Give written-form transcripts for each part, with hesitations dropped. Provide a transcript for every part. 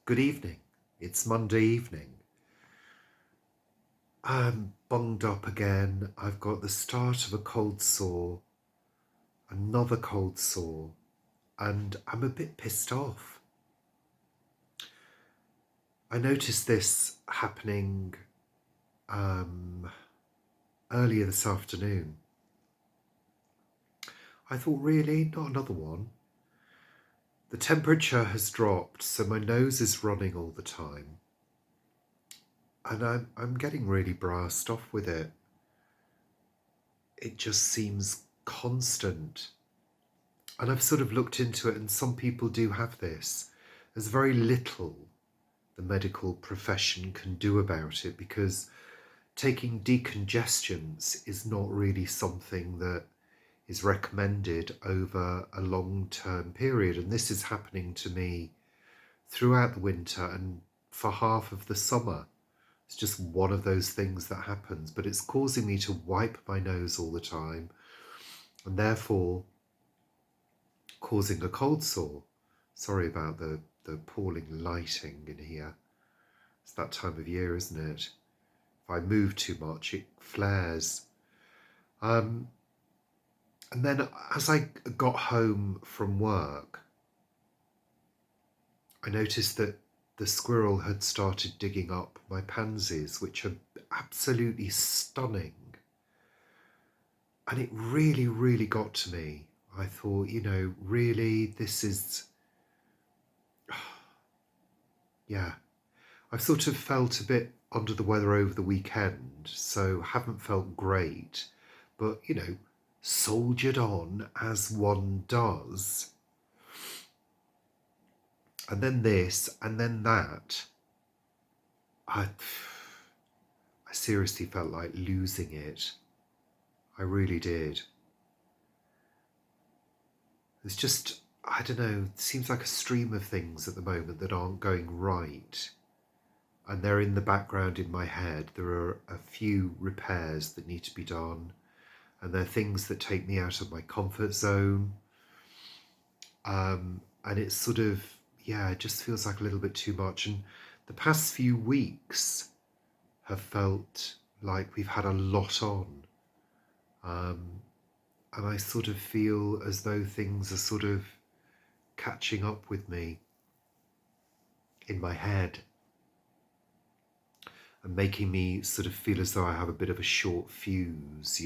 Good evening. It's Monday evening. I'm bunged up again. I've got the start of a cold sore, another cold sore, and I'm a bit pissed off. I noticed this happening earlier this afternoon. I thought, really? Not another one? The temperature has dropped, so my nose is running all the time. And I'm getting really brassed off with it. It just seems constant. And I've sort of looked into it, and some people do have this. There's very little the medical profession can do about it, because taking decongestants is not really something that is recommended over a long-term period. And this is happening to me throughout the winter and for half of the summer. It's just one of those things that happens, but it's causing me to wipe my nose all the time, and therefore causing a cold sore. Sorry about the appalling lighting in here. It's that time of year, isn't it? If I move too much, it flares. And then as I got home from work, I noticed that the squirrel had started digging up my pansies, which are absolutely stunning. And it really, really got to me. I thought, really, this is... yeah. I've sort of felt a bit under the weather over the weekend, so haven't felt great, but, soldiered on as one does. And then this, and then that. I seriously felt like losing it. I really did. There's just, I don't know, it seems like a stream of things at the moment that aren't going right. And they're in the background in my head. There are a few repairs that need to be done. And they're things that take me out of my comfort zone. And it's sort of, it just feels like a little bit too much. And the past few weeks have felt like we've had a lot on. And I sort of feel as though things are sort of catching up with me in my head and making me sort of feel as though I have a bit of a short fuse,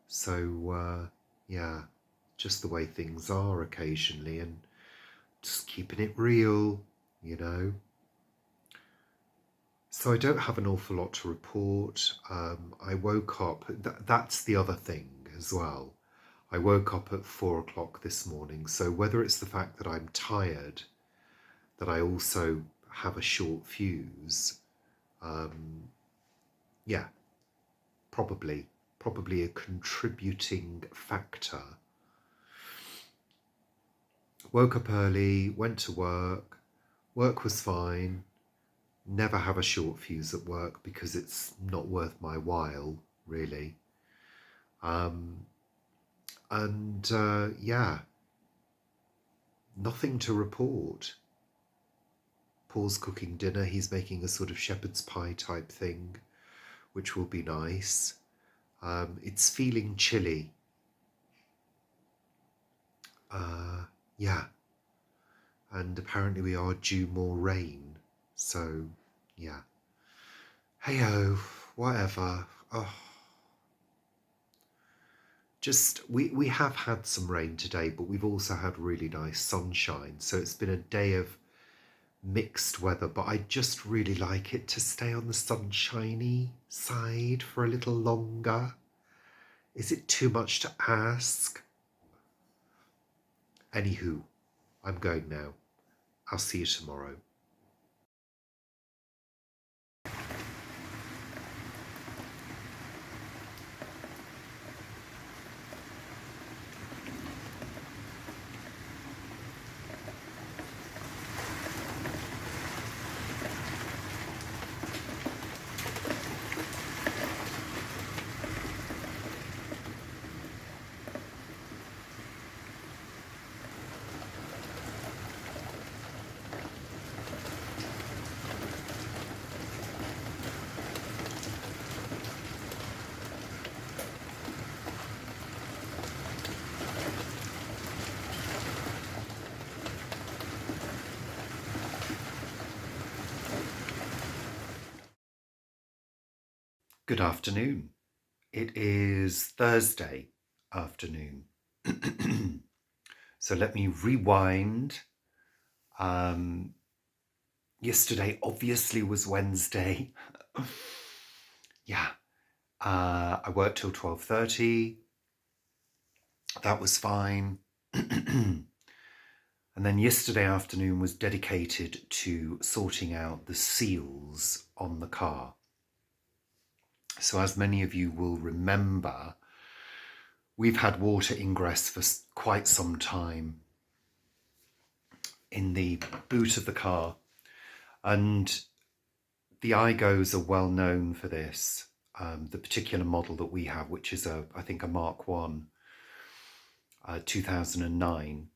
So, just the way things are occasionally, and just keeping it real, So I don't have an awful lot to report. I woke up, that's the other thing as well. I woke up at 4 o'clock this morning, so whether it's the fact that I'm tired, that I also have a short fuse, probably a contributing factor. Woke up early, went to work. Work was fine. Never have a short fuse at work because it's not worth my while, really. Nothing to report. Paul's cooking dinner. He's making a sort of shepherd's pie type thing, which will be nice. It's feeling chilly. And apparently we are due more rain. So, yeah. Hey-oh, whatever. Oh. Just, we have had some rain today, but we've also had really nice sunshine. So it's been a day of mixed weather, but I just really like it to stay on the sunshiny side for a little longer. Is it too much to ask? Anywho, I'm going now. I'll see you tomorrow. Good afternoon. It is Thursday afternoon. So let me rewind. Yesterday obviously was Wednesday. Yeah. I worked till 12:30. That was fine. And then yesterday afternoon was dedicated to sorting out the seals on the car. So as many of you will remember, we've had water ingress for quite some time in the boot of the car, and the Igos are well known for this. The particular model that we have, which is I think a Mark 1, 2009,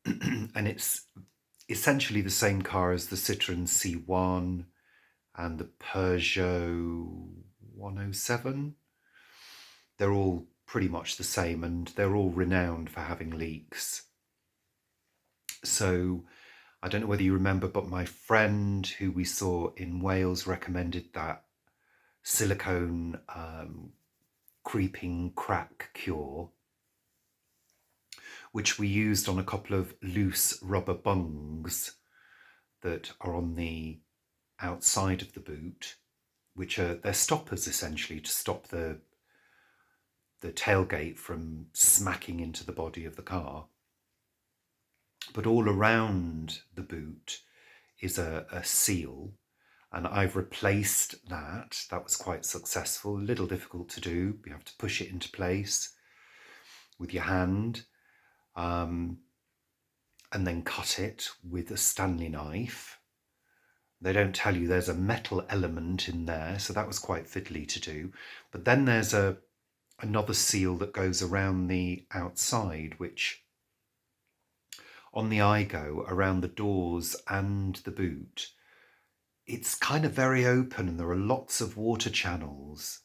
and it's essentially the same car as the Citroen C1 and the Peugeot 107. They're all pretty much the same, and they're all renowned for having leaks. So I don't know whether you remember, but my friend who we saw in Wales recommended that silicone creeping crack cure, which we used on a couple of loose rubber bungs that are on the outside of the boot, which they're stoppers essentially to stop the tailgate from smacking into the body of the car. But all around the boot is a seal, and I've replaced that. That was quite successful, a little difficult to do. You have to push it into place with your hand, and then cut it with a Stanley knife. They don't tell you there's a metal element in there, so that was quite fiddly to do. But then there's another seal that goes around the outside, which on the Igo, around the doors and the boot, it's kind of very open and there are lots of water channels.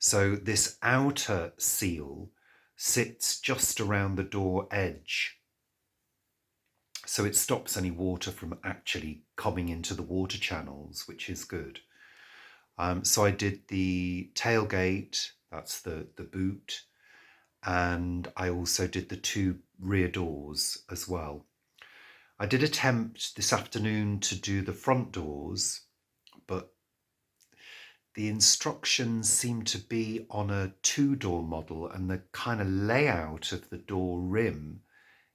So this outer seal sits just around the door edge. So it stops any water from actually coming into the water channels, which is good. So I did the tailgate, that's the boot, and I also did the two rear doors as well. I did attempt this afternoon to do the front doors, but the instructions seem to be on a two-door model, and the kind of layout of the door rim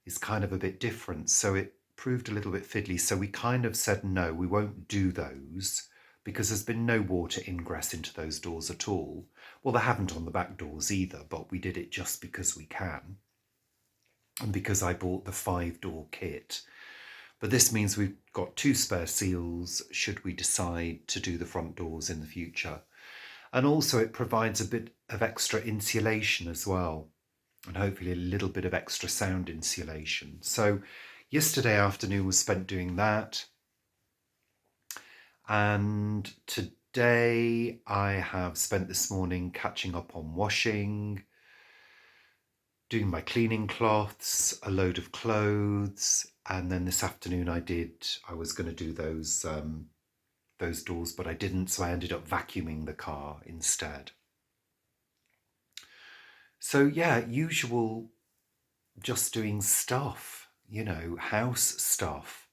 is kind of a bit different, so it proved a little bit fiddly. So we kind of said no, we won't do those because there's been no water ingress into those doors at all. Well, they haven't on the back doors either, but we did it just because we can, and because I bought the 5-door kit. But this means we've got 2 spare seals should we decide to do the front doors in the future. And also it provides a bit of extra insulation as well, and hopefully a little bit of extra sound insulation. So yesterday afternoon was spent doing that. And today I have spent this morning catching up on washing, doing my cleaning cloths, a load of clothes, and then this afternoon I was going to do those doors, but I didn't, so I ended up vacuuming the car instead. So yeah, usual, just doing stuff, house stuff.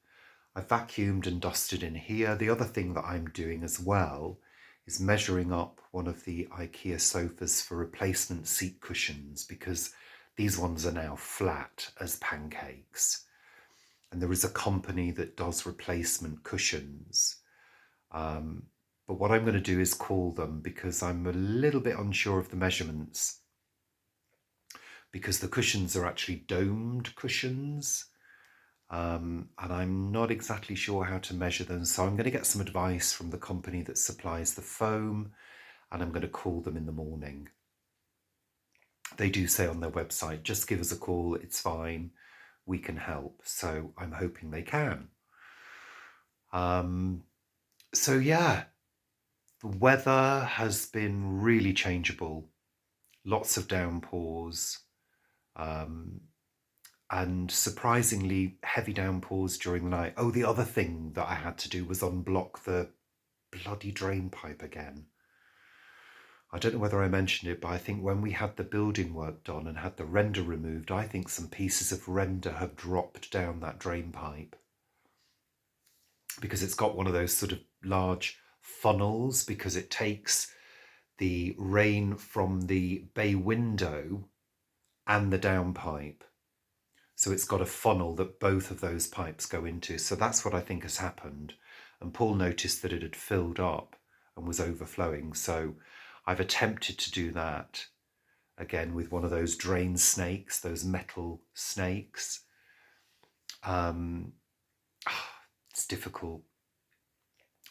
I vacuumed and dusted in here. The other thing that I'm doing as well is measuring up one of the IKEA sofas for replacement seat cushions, because these ones are now flat as pancakes. And there is a company that does replacement cushions. But what I'm going to do is call them, because I'm a little bit unsure of the measurements, because the cushions are actually domed cushions. And I'm not exactly sure how to measure them. So I'm going to get some advice from the company that supplies the foam, and I'm going to call them in the morning. They do say on their website, just give us a call, it's fine, we can help. So I'm hoping they can. So yeah, the weather has been really changeable. Lots of downpours. And surprisingly heavy downpours during the night. Oh, the other thing that I had to do was unblock the bloody drain pipe again. I don't know whether I mentioned it, but I think when we had the building work done and had the render removed, I think some pieces of render have dropped down that drain pipe, because it's got one of those sort of large funnels, because it takes the rain from the bay window and the downpipe. So it's got a funnel that both of those pipes go into. So that's what I think has happened. And Paul noticed that it had filled up and was overflowing. So I've attempted to do that again with one of those drain snakes, those metal snakes. It's difficult,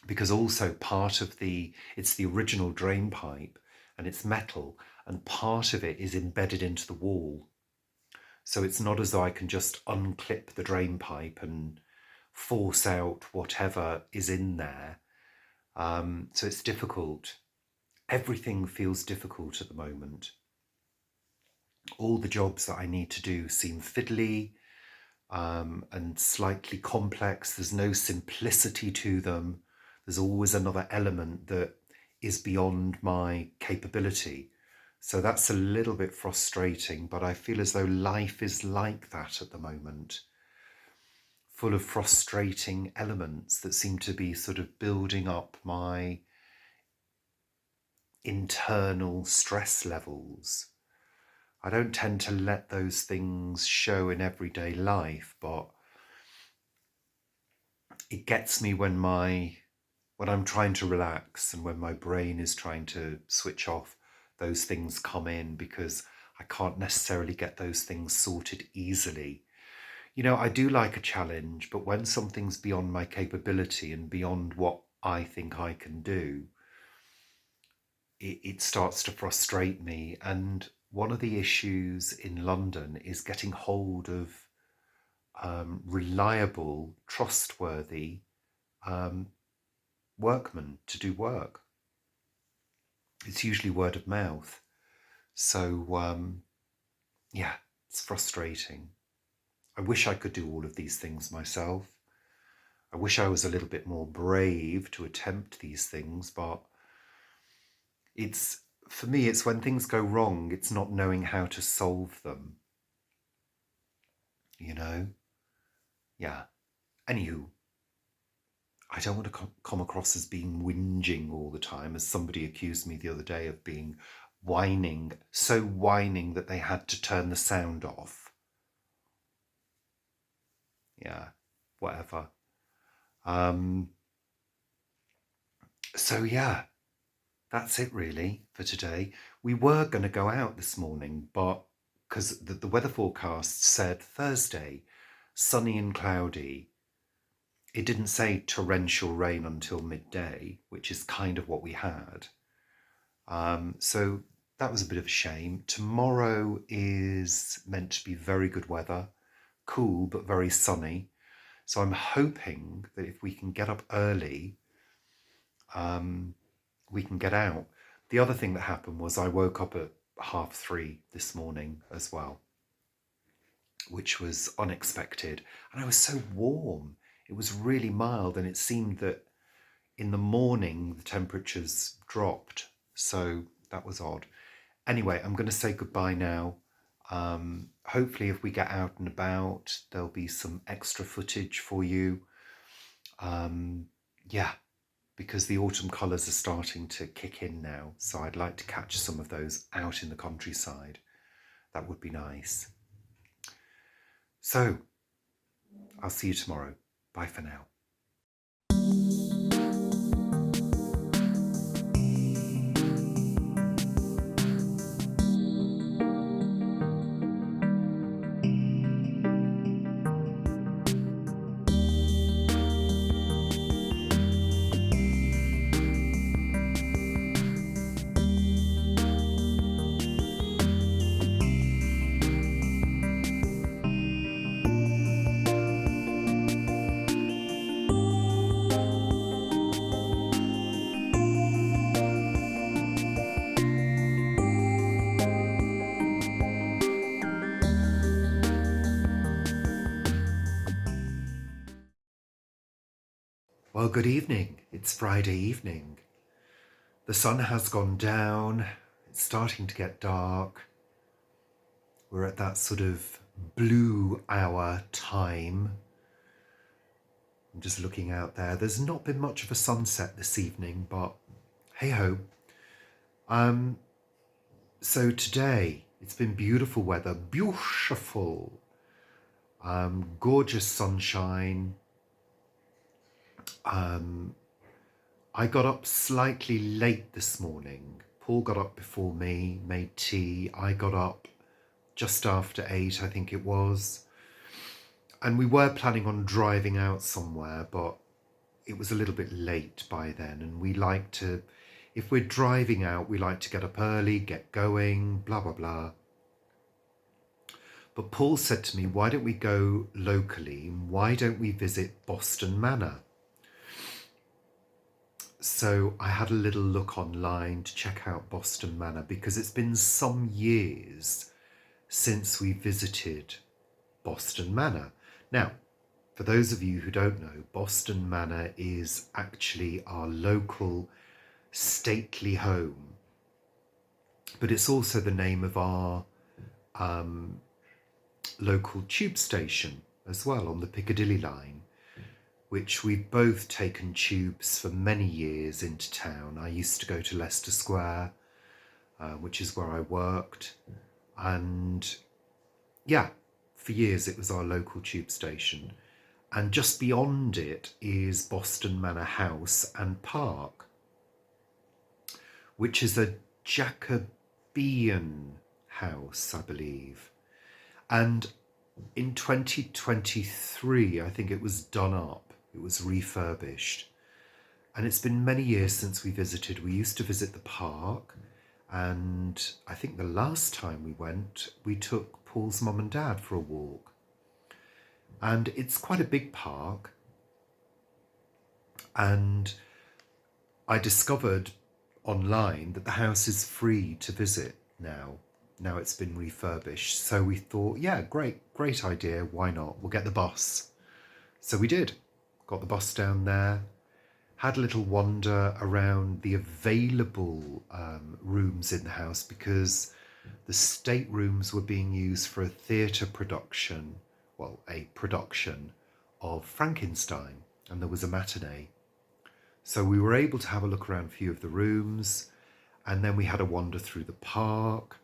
because also part of it's the original drain pipe and it's metal, and part of it is embedded into the wall. So it's not as though I can just unclip the drain pipe and force out whatever is in there. So it's difficult. Everything feels difficult at the moment. All the jobs that I need to do seem fiddly and slightly complex. There's no simplicity to them. There's always another element that is beyond my capability. So that's a little bit frustrating, but I feel as though life is like that at the moment, full of frustrating elements that seem to be sort of building up my internal stress levels. I don't tend to let those things show in everyday life, but it gets me when I'm trying to relax and when my brain is trying to switch off, those things come in, because I can't necessarily get those things sorted easily. You know, I do like a challenge, but when something's beyond my capability and beyond what I think I can do, it starts to frustrate me. And one of the issues in London is getting hold of reliable, trustworthy workmen to do work. It's usually word of mouth. So, yeah, it's frustrating. I wish I could do all of these things myself. I wish I was a little bit more brave to attempt these things, but for me, it's when things go wrong, it's not knowing how to solve them. You know? Yeah. Anywho, I don't want to come across as being whinging all the time, as somebody accused me the other day of being whining, so whining that they had to turn the sound off. Yeah, whatever. So yeah, that's it really for today. We were going to go out this morning, but because the weather forecast said Thursday, sunny and cloudy. It didn't say torrential rain until midday, which is kind of what we had. So that was a bit of a shame. Tomorrow is meant to be very good weather, cool but very sunny. So I'm hoping that if we can get up early, we can get out. The other thing that happened was I woke up at 3:30 this morning as well, which was unexpected. And I was so warm. It was really mild, and it seemed that in the morning the temperatures dropped. So that was odd. Anyway, I'm going to say goodbye now. Hopefully if we get out and about, there'll be some extra footage for you. Yeah, because the autumn colours are starting to kick in now. So I'd like to catch some of those out in the countryside. That would be nice. So I'll see you tomorrow. Bye for now. Well, good evening. It's Friday evening. The sun has gone down. It's starting to get dark. We're at that sort of blue hour time. I'm just looking out there. There's not been much of a sunset this evening, but hey ho. So today it's been beautiful weather, beautiful, gorgeous sunshine. I got up slightly late this morning. Paul got up before me, made tea. I got up just after 8, I think it was. And we were planning on driving out somewhere, but it was a little bit late by then. And we like to, if we're driving out, we like to get up early, get going, blah, blah, blah. But Paul said to me, why don't we go locally? Why don't we visit Boston Manor? So I had a little look online to check out Boston Manor because it's been some years since we visited Boston Manor. Now, for those of you who don't know, Boston Manor is actually our local stately home, but it's also the name of our local tube station as well on the Piccadilly line, which we've both taken tubes for many years into town. I used to go to Leicester Square, which is where I worked. And yeah, for years it was our local tube station. And just beyond it is Boston Manor House and Park, which is a Jacobean house, I believe. And in 2023, I think it was done up. It was refurbished. And it's been many years since we visited. We used to visit the park. And I think the last time we went, we took Paul's mum and dad for a walk. And it's quite a big park. And I discovered online that the house is free to visit now. Now it's been refurbished. So we thought, yeah, great idea. Why not? We'll get the bus. So we did. Got the bus down there, had a little wander around the available rooms in the house because the staterooms were being used for a theatre production, well, a production of Frankenstein, and there was a matinee. So we were able to have a look around a few of the rooms, and then we had a wander through the park.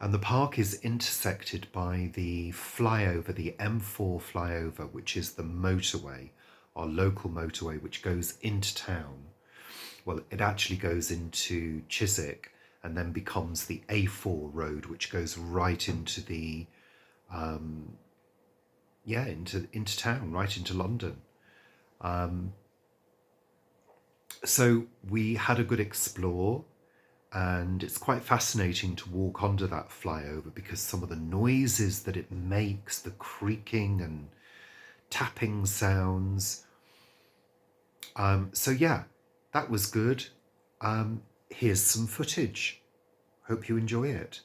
And the park is intersected by the flyover, the M4 flyover, which is the motorway, our local motorway, which goes into town. Well, it actually goes into Chiswick and then becomes the A4 road, which goes right into the, into town, right into London. So we had a good explore. And it's quite fascinating to walk under that flyover because some of the noises that it makes, the creaking and tapping sounds. So yeah, that was good. Here's some footage. Hope you enjoy it.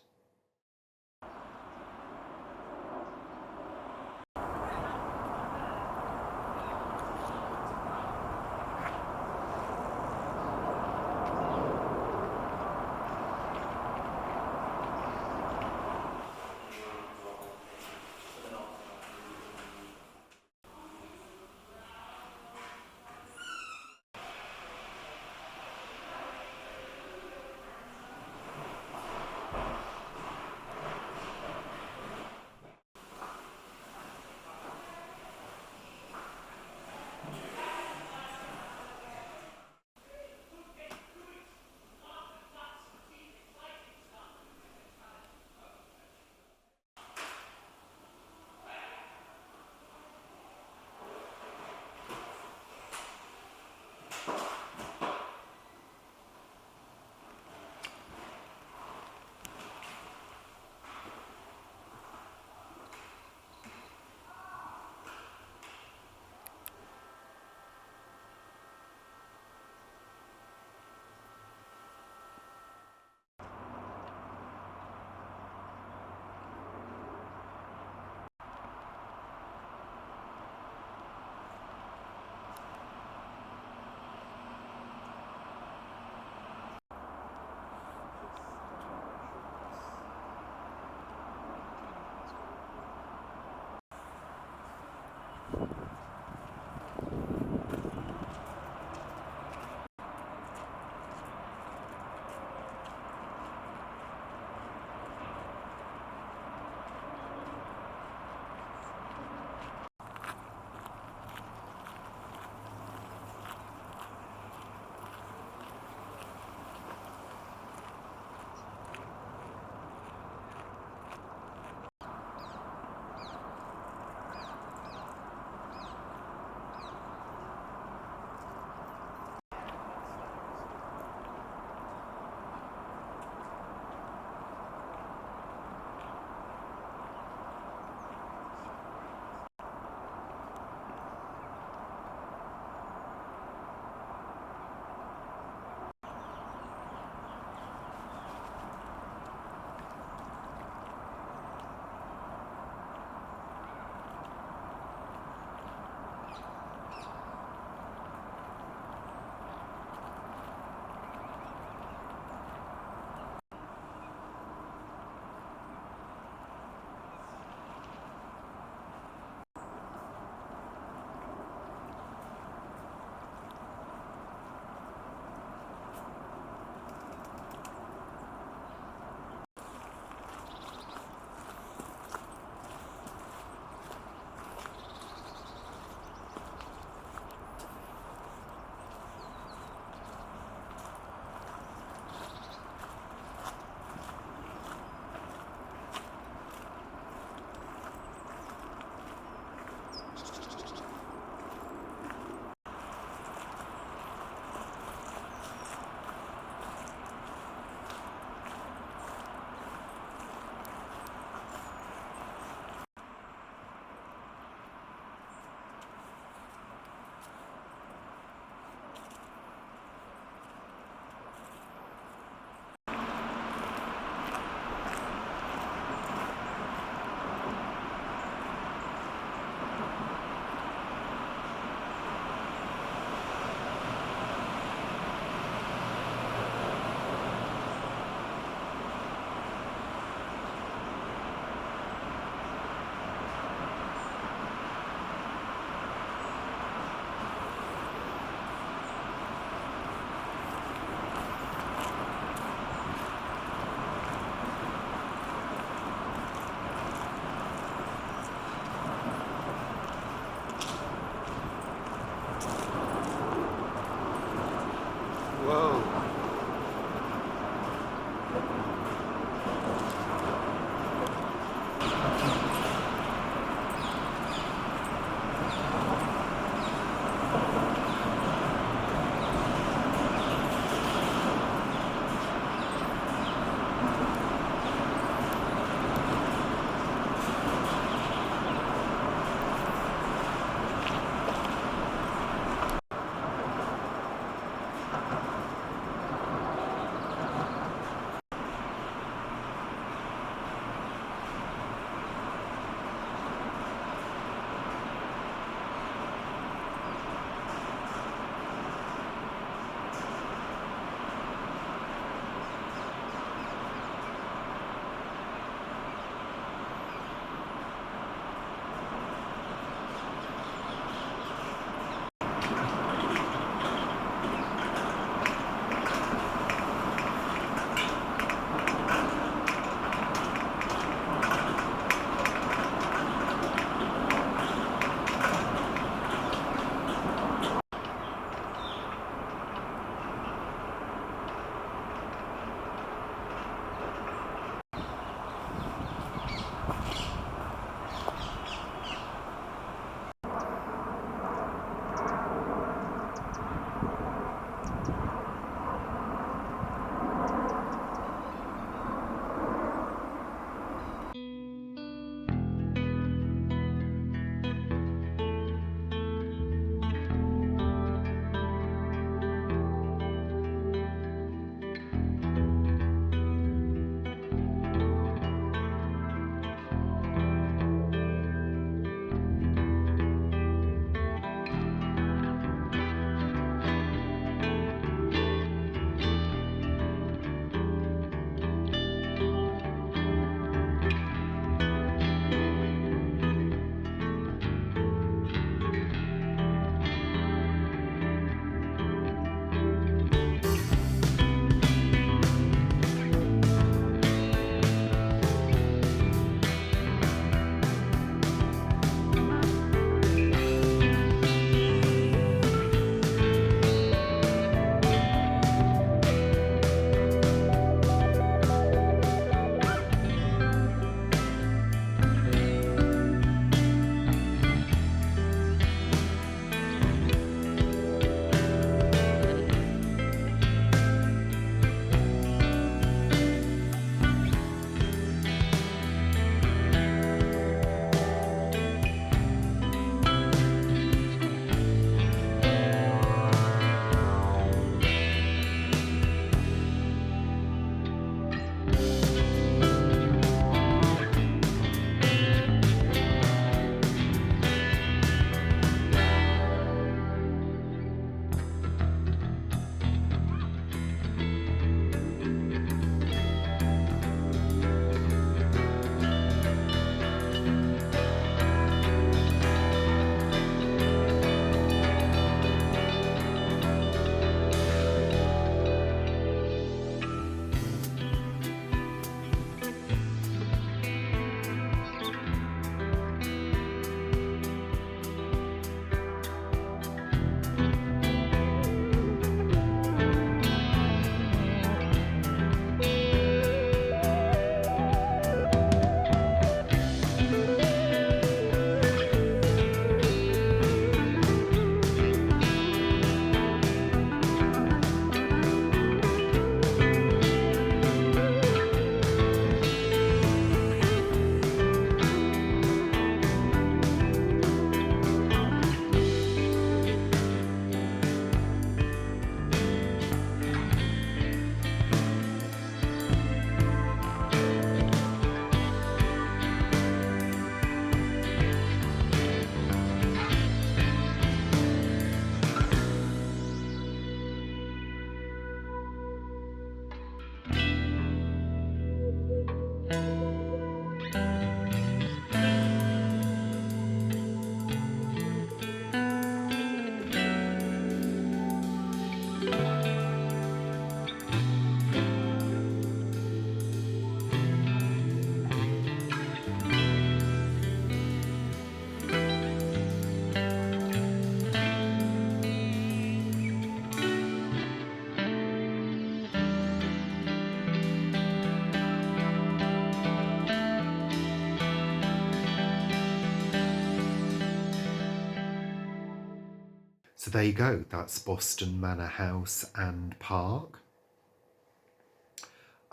So there you go. That's Boston Manor House and Park.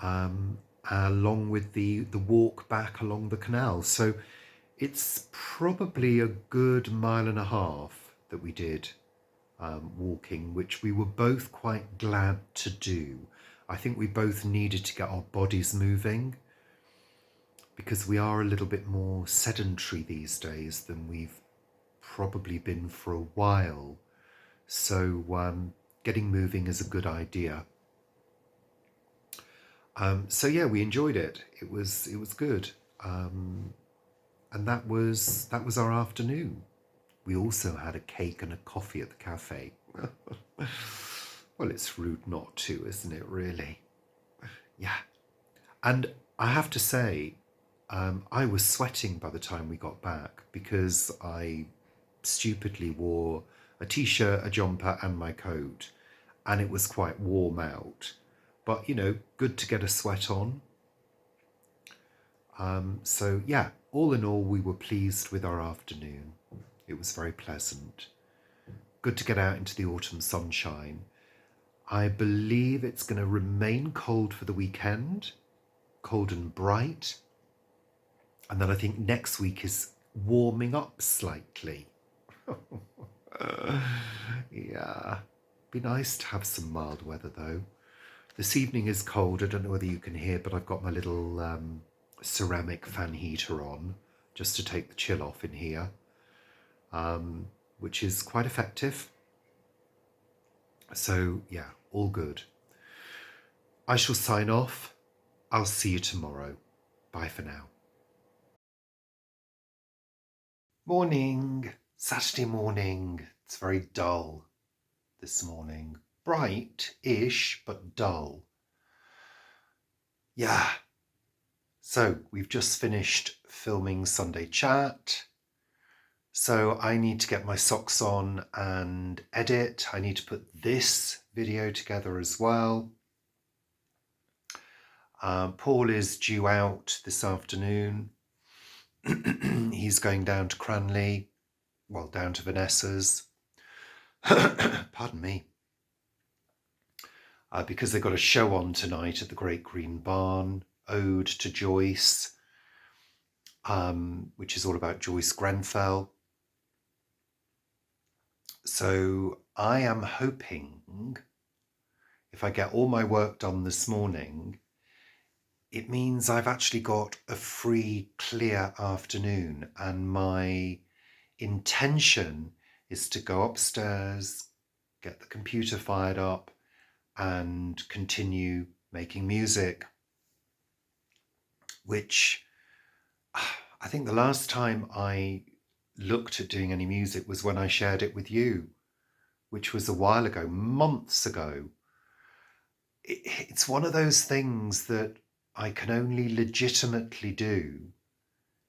Along with the walk back along the canal. So it's probably a good mile and a half that we did walking, which we were both quite glad to do. I think we both needed to get our bodies moving because we are a little bit more sedentary these days than we've probably been for a while. So getting moving is a good idea. So yeah, we enjoyed it. It was good, and that was our afternoon. We also had a cake and a coffee at the cafe. Well, it's rude not to, isn't it? Really, yeah. And I have to say, I was sweating by the time we got back because I stupidly wore a t-shirt, a jumper, and my coat, and it was quite warm out. But you know, good to get a sweat on. So yeah, all in all, we were pleased with our afternoon. It was very pleasant. Good to get out into the autumn sunshine. I believe it's going to remain cold for the weekend, cold and bright. And then I think next week is warming up slightly. Yeah, be nice to have some mild weather though. This evening is cold. I don't know whether you can hear, but I've got my little ceramic fan heater on just to take the chill off in here, which is quite effective. So yeah, all good. I shall sign off. I'll see you tomorrow. Bye for now. Morning, Saturday morning. It's very dull this morning. Bright-ish, but dull. Yeah. So we've just finished filming Sunday Chat. So I need to get my socks on and edit. I need to put this video together as well. Paul is due out this afternoon. He's going down to Cranley, well, down to Vanessa's. Pardon me. Because they've got a show on tonight at the Great Green Barn, Ode to Joyce, which is all about Joyce Grenfell. So I am hoping, if I get all my work done this morning, it means I've actually got a free, clear afternoon, and my intention is to go upstairs, get the computer fired up, and continue making music, which I think the last time I looked at doing any music was when I shared it with you, which was a while ago, months ago. It's one of those things that I can only legitimately do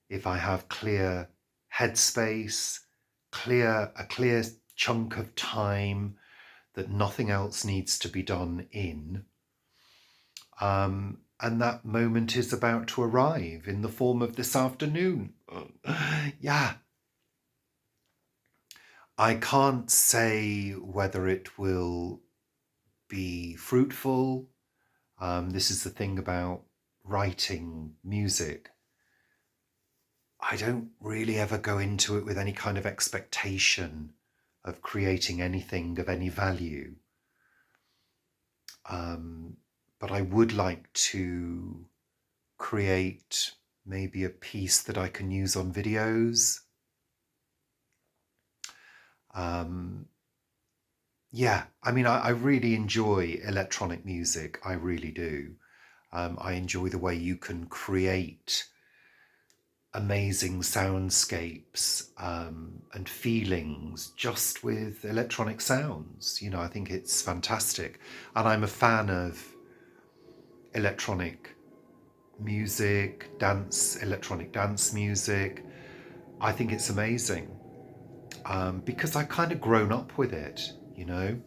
if I have clear headspace, a clear chunk of time that nothing else needs to be done in. And that moment is about to arrive in the form of this afternoon. Yeah. I can't say whether it will be fruitful. This is the thing about writing music. I don't really ever go into it with any kind of expectation of creating anything of any value. But I would like to create maybe a piece that I can use on videos. Yeah, I mean, I really enjoy electronic music. I really do. I enjoy the way you can create amazing soundscapes and feelings just with electronic sounds. You know, I think it's fantastic. And I'm a fan of electronic music, electronic dance music. I think it's amazing because I kind of grown up with it, you know.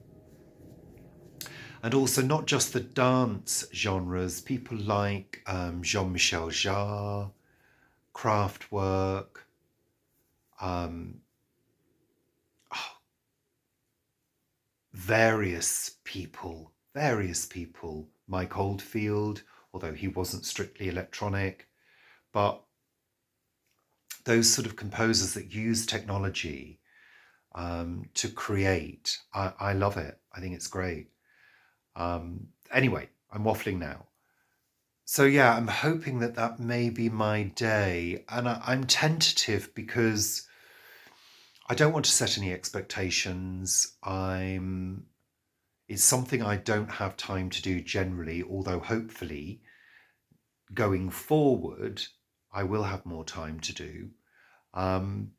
And also not just the dance genres, people like Jean-Michel Jarre, Kraftwerk, various people, Mike Oldfield, although he wasn't strictly electronic, but those sort of composers that use technology to create, I love it. I think it's great. Anyway, I'm waffling now. So yeah, I'm hoping that that may be my day, and I'm tentative because I don't want to set any expectations. It's something I don't have time to do generally, although hopefully going forward I will have more time to do. Um,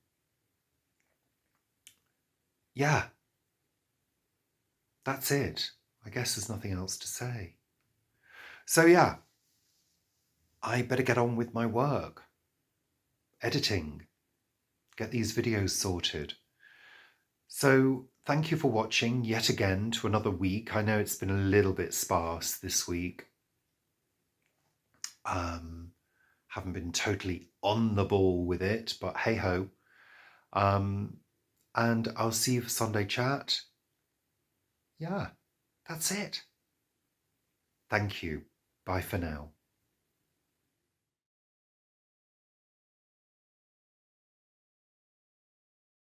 yeah, that's it. I guess there's nothing else to say. So yeah, I better get on with my work. Editing. Get these videos sorted. So thank you for watching yet again to another week. I know it's been a little bit sparse this week. Haven't been totally on the ball with it, but hey ho. And I'll see you for Sunday chat. Yeah, that's it. Thank you. Bye for now.